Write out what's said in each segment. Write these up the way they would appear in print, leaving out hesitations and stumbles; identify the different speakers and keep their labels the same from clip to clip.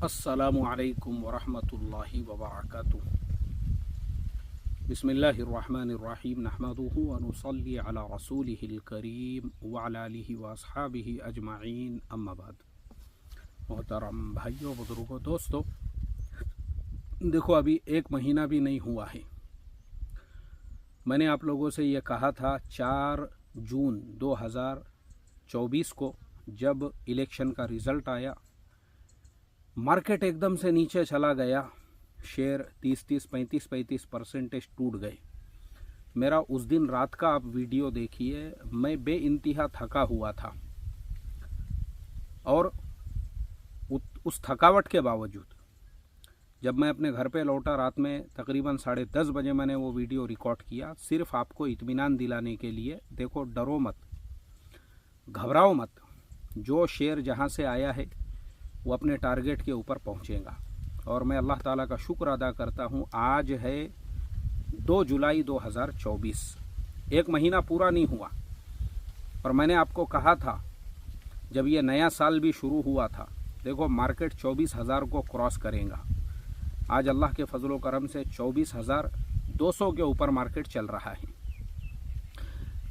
Speaker 1: अस्सलामु अलैकुम वरहमतुल्लाहि वबरकातुह। बिस्मिल्लाहिर्रहमानिर्रहीम नहमदुहु व नुसल्ली अला रसूलिहिल करीम व अला आलिहि व अस्हाबिहि अजमाइन अम्मा बाद। मोहतरम भाइयों, बुजुर्गों, दोस्तों, देखो अभी एक महीना भी नहीं हुआ है। मैंने आप लोगों से ये कहा था 4 जून 2024 को, जब इलेक्शन का रिज़ल्ट आया, मार्केट एकदम से नीचे चला गया, शेयर 30-30, 35-35% टूट गए। मेरा उस दिन रात का आप वीडियो देखिए, मैं बेइंतहा थका हुआ था और उस थकावट के बावजूद जब मैं अपने घर पे लौटा रात में तकरीबन 10:30 बजे मैंने वो वीडियो रिकॉर्ड किया, सिर्फ आपको इत्मीनान दिलाने के लिए। देखो, डरो मत, घबराओ मत, जो शेयर जहाँ से आया है वो अपने टारगेट के ऊपर पहुँचेगा। और मैं अल्लाह ताला का शुक्र अदा करता हूँ, आज है 2 जुलाई 2024, एक महीना पूरा नहीं हुआ। और मैंने आपको कहा था जब ये नया साल भी शुरू हुआ था, देखो मार्केट 24,000 को क्रॉस करेगा। आज अल्लाह के फजलो करम से 24,200 के ऊपर मार्केट चल रहा है।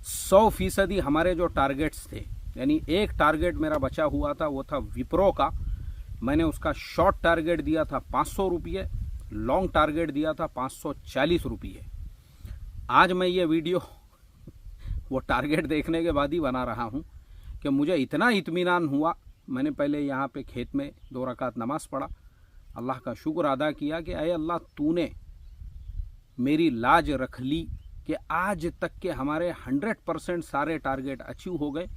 Speaker 1: 100% हमारे जो टारगेट्स थे, यानी एक टारगेट मेरा बचा हुआ था, वो था विप्रो का। मैंने उसका शॉर्ट टारगेट दिया था 500 रुपये, लॉन्ग टारगेट दिया था 540 रुपये। आज मैं ये वीडियो वो टारगेट देखने के बाद ही बना रहा हूँ कि मुझे इतना इत्मीनान हुआ। मैंने पहले यहाँ पे खेत में 2 रकात नमाज पढ़ा, अल्लाह का शुक्र अदा किया कि अय अल्लाह, तूने मेरी लाज रख ली कि आज तक के हमारे 100% सारे टारगेट अचीव हो गए।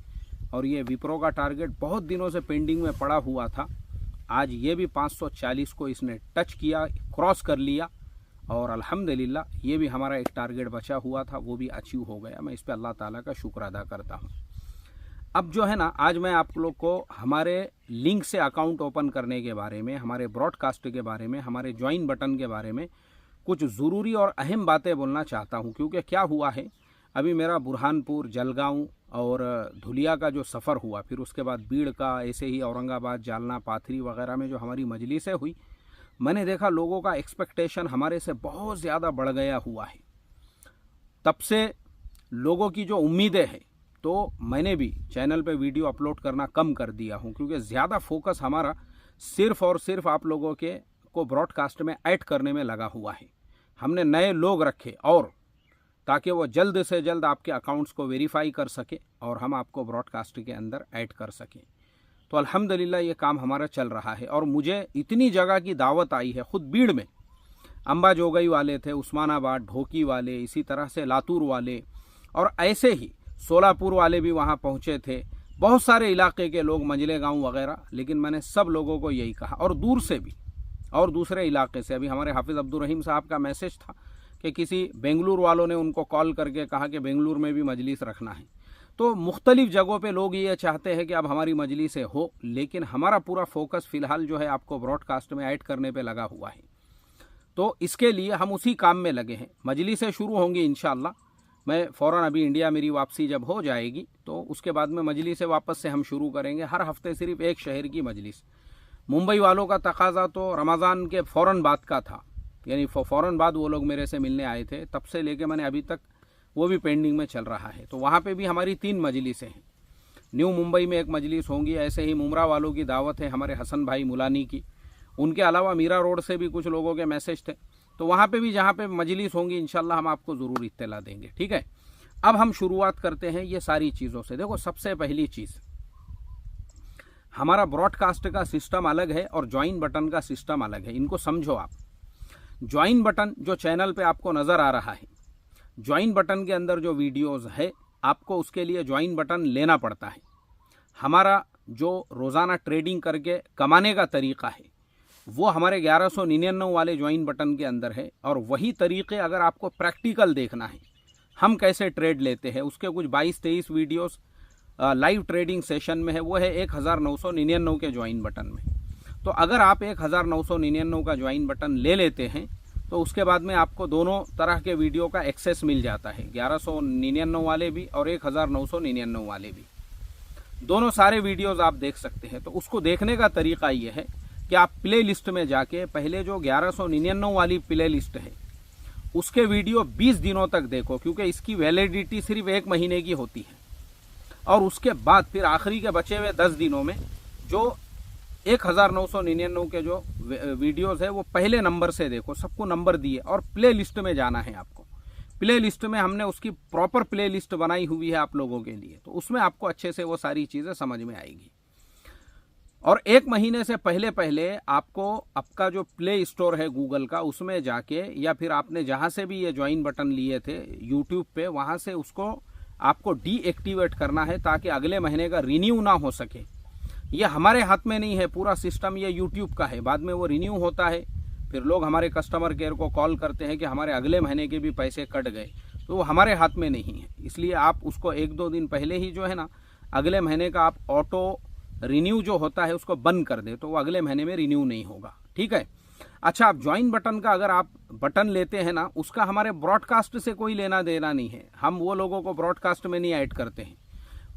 Speaker 1: और ये विप्रो का टारगेट बहुत दिनों से पेंडिंग में पड़ा हुआ था, आज ये भी 540 को इसने टच किया, क्रॉस कर लिया। और अल्हम्दुलिल्लाह ये भी हमारा एक टारगेट बचा हुआ था, वो भी अचीव हो गया। मैं इस पे अल्लाह ताला का शुक्र अदा करता हूँ। अब जो है ना, आज मैं आप लोग को हमारे लिंक से अकाउंट ओपन करने के बारे में, हमारे ब्रॉडकास्ट के बारे में, हमारे ज्वाइन बटन के बारे में कुछ ज़रूरी और अहम बातें बोलना चाहता हूँ। क्योंकि क्या हुआ है, अभी मेरा बुरहानपुर, जलगांव और धुलिया का जो सफ़र हुआ, फिर उसके बाद बीड़ का, ऐसे ही औरंगाबाद, जालना, पाथरी वगैरह में जो हमारी मजलिसें हुई, मैंने देखा लोगों का एक्सपेक्टेशन हमारे से बहुत ज़्यादा बढ़ गया हुआ है। तब से लोगों की जो उम्मीदें हैं, तो मैंने भी चैनल पे वीडियो अपलोड करना कम कर दिया हूँ, क्योंकि ज़्यादा फोकस हमारा सिर्फ़ और सिर्फ आप लोगों के को ब्रॉडकास्ट में ऐड करने में लगा हुआ है। हमने नए लोग रखे और ताकि वो जल्द से जल्द आपके अकाउंट्स को वेरीफाई कर सके और हम आपको ब्रॉडकास्ट के अंदर ऐड कर सकें। तो अल्हम्दुलिल्लाह ये काम हमारा चल रहा है। और मुझे इतनी जगह की दावत आई है, ख़ुद बीड़ में अम्बा जोगई वाले थे, उस्मानाबाद ढोकी वाले, इसी तरह से लातूर वाले, और ऐसे ही सोलापुर वाले भी वहाँ पहुँचे थे, बहुत सारे इलाके के लोग, मंजले गाँव वगैरह। लेकिन मैंने सब लोगों को यही कहा, और दूर से भी और दूसरे इलाके से। अभी हमारे हाफिज़ अब्दुल रहीम साहब का मैसेज था कि किसी बेंगलुरु वालों ने उनको कॉल करके कहा कि बेंगलुरु में भी मजलिस रखना है। तो मुख्तलिफ जगहों पे लोग ये चाहते हैं कि अब हमारी मजलिसें हो, लेकिन हमारा पूरा फोकस फ़िलहाल जो है आपको ब्रॉडकास्ट में ऐड करने पे लगा हुआ है। तो इसके लिए हम उसी काम में लगे हैं। मजलिसें शुरू होंगी इंशाअल्लाह। मैं फ़ौरन, अभी इंडिया मेरी वापसी जब हो जाएगी तो उसके बाद में मजलिसें वापस से हम शुरू करेंगे। हर हफ्ते सिर्फ एक शहर की मजलिस। मुंबई वालों का तकाजा तो रमज़ान के फ़ौरन बाद का था, यानी फ़ौरन बाद वो लोग मेरे से मिलने आए थे। तब से लेके मैंने अभी तक वो भी पेंडिंग में चल रहा है। तो वहाँ पे भी हमारी 3 मजलिसें हैं। न्यू मुंबई में एक मजलिस होंगी, ऐसे ही मुमरा वालों की दावत है, हमारे हसन भाई मुलानी की। उनके अलावा मीरा रोड से भी कुछ लोगों के मैसेज थे, तो वहाँ पे भी जहाँ पे मजलिस होंगी इंशाल्लाह हम आपको ज़रूर इत्तला देंगे। ठीक है, अब हम शुरुआत करते हैं ये सारी चीज़ों से। देखो, सबसे पहली चीज़, हमारा ब्रॉडकास्ट का सिस्टम अलग है और ज्वाइन बटन का सिस्टम अलग है। इनको समझो आप। ज्वाइन बटन जो चैनल पे आपको नज़र आ रहा है, ज्वाइन बटन के अंदर जो वीडियोस है, आपको उसके लिए ज्वाइन बटन लेना पड़ता है। हमारा जो रोज़ाना ट्रेडिंग करके कमाने का तरीक़ा है, वो हमारे 1199 वाले ज्वाइन बटन के अंदर है। और वही तरीक़े अगर आपको प्रैक्टिकल देखना है, हम कैसे ट्रेड लेते हैं, उसके कुछ 22-23 वीडियोस लाइव ट्रेडिंग सेशन में है, वो है 1999 के ज्वाइन बटन में। तो अगर आप 1999 का ज्वाइन बटन ले लेते हैं तो उसके बाद में आपको दोनों तरह के वीडियो का एक्सेस मिल जाता है, 1199 वाले भी और 1999 वाले भी। दोनों सारे वीडियोस आप देख सकते हैं। तो उसको देखने का तरीका ये है कि आप प्ले लिस्ट में जाके पहले जो 1199 वाली प्ले लिस्ट है उसके वीडियो 20 दिनों तक देखो, क्योंकि इसकी वैलिडिटी सिर्फ 1 महीने की होती है। और उसके बाद फिर आखिरी के बचे हुए 10 दिनों में जो 1999 के जो वीडियोस है वो पहले नंबर से देखो, सबको नंबर दिए और प्ले लिस्ट में जाना है आपको। प्ले लिस्ट में हमने उसकी प्रॉपर प्ले लिस्ट बनाई हुई है आप लोगों के लिए, तो उसमें आपको अच्छे से वो सारी चीज़ें समझ में आएगी। और 1 महीने से पहले पहले आपको आपका जो प्ले स्टोर है गूगल का, उसमें जाके या फिर आपने जहाँ से भी ये ज्वाइन बटन लिए थे यूट्यूब पे, वहाँ से उसको आपको डीएक्टिवेट करना है ताकि अगले महीने का रिन्यू ना हो सके। ये हमारे हाथ में नहीं है, पूरा सिस्टम ये यूट्यूब का है। बाद में वो रिन्यू होता है, फिर लोग हमारे कस्टमर केयर को कॉल करते हैं कि हमारे अगले महीने के भी पैसे कट गए, तो वो हमारे हाथ में नहीं है। इसलिए आप उसको 1-2 दिन पहले ही जो है ना, अगले महीने का आप ऑटो रिन्यू जो होता है उसको बंद कर दे, तो वो अगले महीने में रिन्यू नहीं होगा। ठीक है। अच्छा, आप ज्वाइन बटन का अगर आप बटन लेते हैं ना, उसका हमारे ब्रॉडकास्ट से कोई लेना देना नहीं है। हम वो लोगों को ब्रॉडकास्ट में नहीं ऐड करते हैं।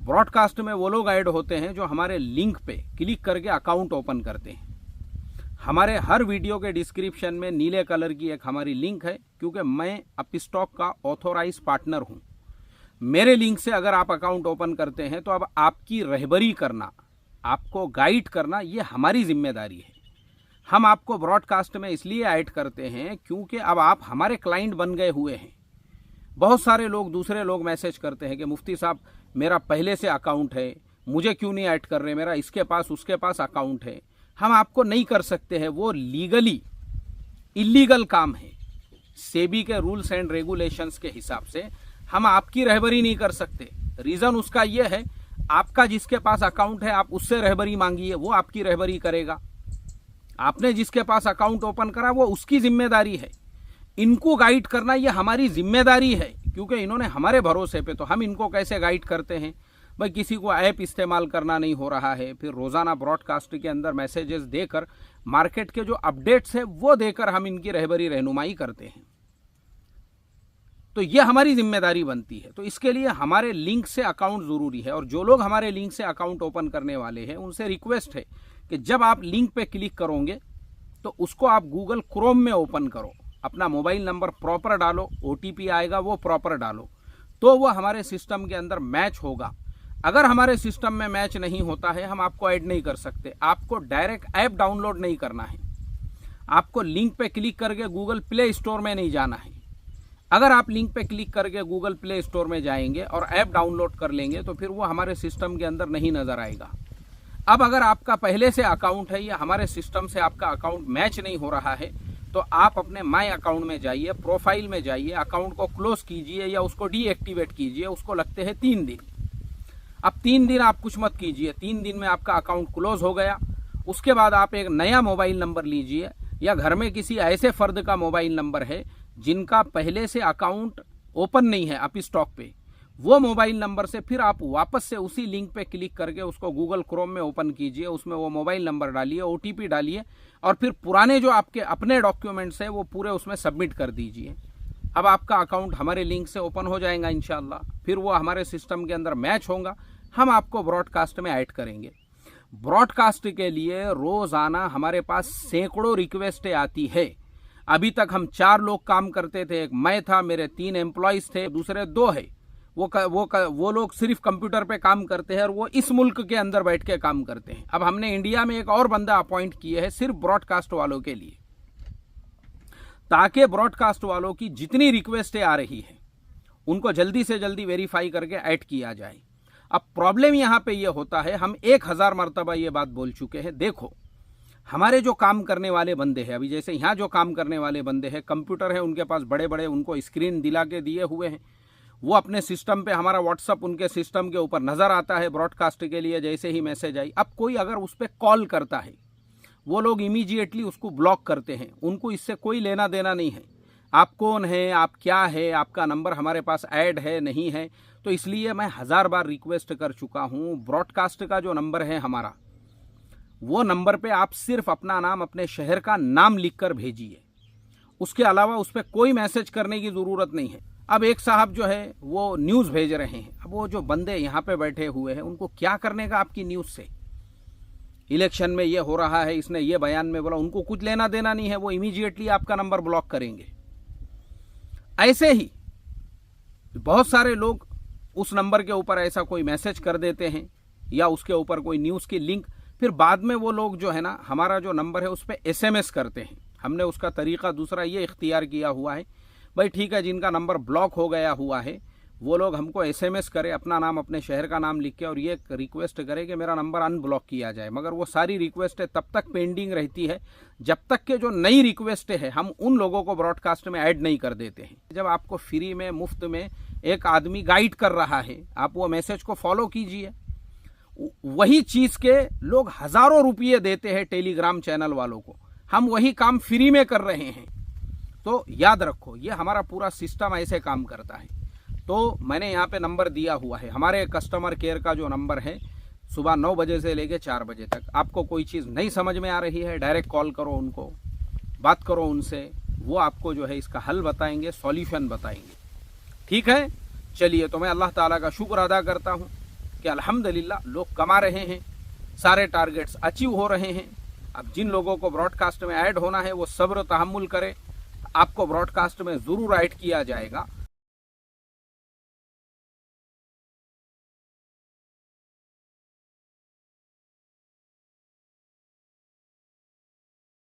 Speaker 1: ब्रॉडकास्ट में वो लोग ऐड होते हैं जो हमारे लिंक पे क्लिक करके अकाउंट ओपन करते हैं। हमारे हर वीडियो के डिस्क्रिप्शन में नीले कलर की एक हमारी लिंक है, क्योंकि मैं अपस्टॉक का ऑथोराइज पार्टनर हूँ। मेरे लिंक से अगर आप अकाउंट ओपन करते हैं तो अब आपकी रहबरी करना, आपको गाइड करना, ये हमारी जिम्मेदारी है। हम आपको ब्रॉडकास्ट में इसलिए ऐड करते हैं क्योंकि अब आप हमारे क्लाइंट बन गए हुए हैं। बहुत सारे लोग, दूसरे लोग मैसेज करते हैं कि मुफ्ती साहब मेरा पहले से अकाउंट है, मुझे क्यों नहीं ऐड कर रहे, मेरा इसके पास उसके पास अकाउंट है। हम आपको नहीं कर सकते हैं, वो लीगली इलीगल काम है। सेबी के रूल्स एंड रेगुलेशंस के हिसाब से हम आपकी रहबरी नहीं कर सकते। रीज़न उसका ये है, आपका जिसके पास अकाउंट है आप उससे रहबरी मांगिए, वो आपकी रहबरी करेगा। आपने जिसके पास अकाउंट ओपन करा वो उसकी जिम्मेदारी है। इनको गाइड करना ये हमारी जिम्मेदारी है, क्योंकि इन्होंने हमारे भरोसे पे, तो हम इनको कैसे गाइड करते हैं भाई। किसी को ऐप इस्तेमाल करना नहीं हो रहा है, फिर रोज़ाना ब्रॉडकास्ट के अंदर मैसेजेस देकर, मार्केट के जो अपडेट्स है वो देकर हम इनकी रहबरी रहनुमाई करते हैं। तो ये हमारी जिम्मेदारी बनती है। तो इसके लिए हमारे लिंक से अकाउंट ज़रूरी है। और जो लोग हमारे लिंक से अकाउंट ओपन करने वाले हैं उनसे रिक्वेस्ट है कि जब आप लिंक पे क्लिक करोगे तो उसको आप गूगल क्रोम में ओपन करो, अपना मोबाइल नंबर प्रॉपर डालो, OTP आएगा वो प्रॉपर डालो, तो वो हमारे सिस्टम के अंदर मैच होगा। अगर हमारे सिस्टम में मैच नहीं होता है हम आपको ऐड नहीं कर सकते। आपको डायरेक्ट ऐप डाउनलोड नहीं करना है, आपको लिंक पे क्लिक करके गूगल प्ले स्टोर में नहीं जाना है। अगर आप लिंक पे क्लिक करके गूगल प्ले स्टोर में जाएंगे और ऐप डाउनलोड कर लेंगे तो फिर वो हमारे सिस्टम के अंदर नहीं नज़र आएगा। अब अगर आपका पहले से अकाउंट है या हमारे सिस्टम से आपका अकाउंट मैच नहीं हो रहा है तो आप अपने माई अकाउंट में जाइए, प्रोफाइल में जाइए, अकाउंट को क्लोज कीजिए या उसको डीएक्टिवेट कीजिए। उसको लगते हैं 3 दिन। अब 3 दिन आप कुछ मत कीजिए, 3 दिन में आपका अकाउंट क्लोज हो गया। उसके बाद आप एक नया मोबाइल नंबर लीजिए, या घर में किसी ऐसे फर्द का मोबाइल नंबर है जिनका पहले से अकाउंट ओपन नहीं है अपस्टॉक पे, वो मोबाइल नंबर से फिर आप वापस से उसी लिंक पे क्लिक करके उसको गूगल क्रोम में ओपन कीजिए, उसमें वो मोबाइल नंबर डालिए, OTP डालिए और फिर पुराने जो आपके अपने डॉक्यूमेंट्स हैं वो पूरे उसमें सबमिट कर दीजिए। अब आपका अकाउंट हमारे लिंक से ओपन हो जाएगा इंशाल्लाह। फिर वो हमारे सिस्टम के अंदर मैच होगा, हम आपको ब्रॉडकास्ट में ऐड करेंगे। ब्रॉडकास्ट के लिए रोज़ाना हमारे पास सैकड़ों रिक्वेस्टें आती है। अभी तक हम 4 लोग काम करते थे, एक मैं था, मेरे 3 एम्प्लॉयज़ थे, दूसरे 2 है। वो लोग सिर्फ कंप्यूटर पे काम करते हैं और वो इस मुल्क के अंदर बैठ के काम करते हैं। अब हमने इंडिया में एक और बंदा अपॉइंट किया है सिर्फ ब्रॉडकास्ट वालों के लिए, ताकि ब्रॉडकास्ट वालों की जितनी रिक्वेस्टें आ रही है उनको जल्दी से जल्दी वेरीफाई करके ऐड किया जाए। अब प्रॉब्लम यहाँ पे ये होता है, हम 1000 मरतबा ये बात बोल चुके हैं। देखो, हमारे जो काम करने वाले बंदे हैं, अभी जैसे यहाँ जो काम करने वाले बंदे हैं, कंप्यूटर है उनके पास बड़े बड़े, उनको स्क्रीन दिला के दिए हुए हैं। वो अपने सिस्टम पे, हमारा व्हाट्सअप उनके सिस्टम के ऊपर नज़र आता है ब्रॉडकास्ट के लिए जैसे ही मैसेज आई। अब कोई अगर उस पर कॉल करता है, वो लोग इमीडिएटली उसको ब्लॉक करते हैं, उनको इससे कोई लेना देना नहीं है। आप कौन है, आप क्या है, आपका नंबर हमारे पास ऐड है नहीं है। तो इसलिए मैं 1000 बार रिक्वेस्ट कर चुका हूँ, ब्रॉडकास्ट का जो नंबर है हमारा, वो नंबर पे आप सिर्फ अपना नाम, अपने शहर का नाम लिखकर भेजिए। उसके अलावा उस पर कोई मैसेज करने की ज़रूरत नहीं है। अब एक साहब जो है वो न्यूज़ भेज रहे हैं, अब वो जो बंदे यहाँ पे बैठे हुए हैं उनको क्या करने का आपकी न्यूज़ से? इलेक्शन में ये हो रहा है, इसने ये बयान में बोला, उनको कुछ लेना देना नहीं है, वो इमीडिएटली आपका नंबर ब्लॉक करेंगे। ऐसे ही बहुत सारे लोग उस नंबर के ऊपर ऐसा कोई मैसेज कर देते हैं या उसके ऊपर कोई न्यूज़ की लिंक, फिर बाद में वो लोग जो है ना हमारा जो नंबर है उस पर SMS करते हैं। हमने उसका तरीका दूसरा ये इख्तियार किया हुआ है, भाई ठीक है, जिनका नंबर ब्लॉक हो गया हुआ है वो लोग हमको SMS करे, अपना नाम अपने शहर का नाम लिख के, और ये रिक्वेस्ट करे कि मेरा नंबर अनब्लॉक किया जाए। मगर वो सारी रिक्वेस्टें तब तक पेंडिंग रहती है जब तक कि जो नई रिक्वेस्ट है हम उन लोगों को ब्रॉडकास्ट में ऐड नहीं कर देते हैं। जब आपको फ्री में मुफ्त में एक आदमी गाइड कर रहा है, आप वो मैसेज को फॉलो कीजिए। वही चीज़ के लोग हज़ारों रुपये देते हैं टेलीग्राम चैनल वालों को, हम वही काम फ्री में कर रहे हैं। तो याद रखो, ये हमारा पूरा सिस्टम ऐसे काम करता है। तो मैंने यहाँ पे नंबर दिया हुआ है, हमारे कस्टमर केयर का जो नंबर है, सुबह 9 बजे से लेके 4 बजे तक। आपको कोई चीज़ नहीं समझ में आ रही है, डायरेक्ट कॉल करो उनको, बात करो उनसे, वो आपको जो है इसका हल बताएंगे, सॉल्यूशन बताएंगे। ठीक है, चलिए, तो मैं अल्लाह ताला का शुक्र अदा करता हूँ कि अल्हम्दुलिल्लाह लोग कमा रहे हैं, सारे टारगेट्स अचीव हो रहे हैं। अब जिन लोगों को ब्रॉडकास्ट में ऐड होना है वो सब्र तहम्मुल करें, आपको ब्रॉडकास्ट में ज़रूर ऐड किया जाएगा।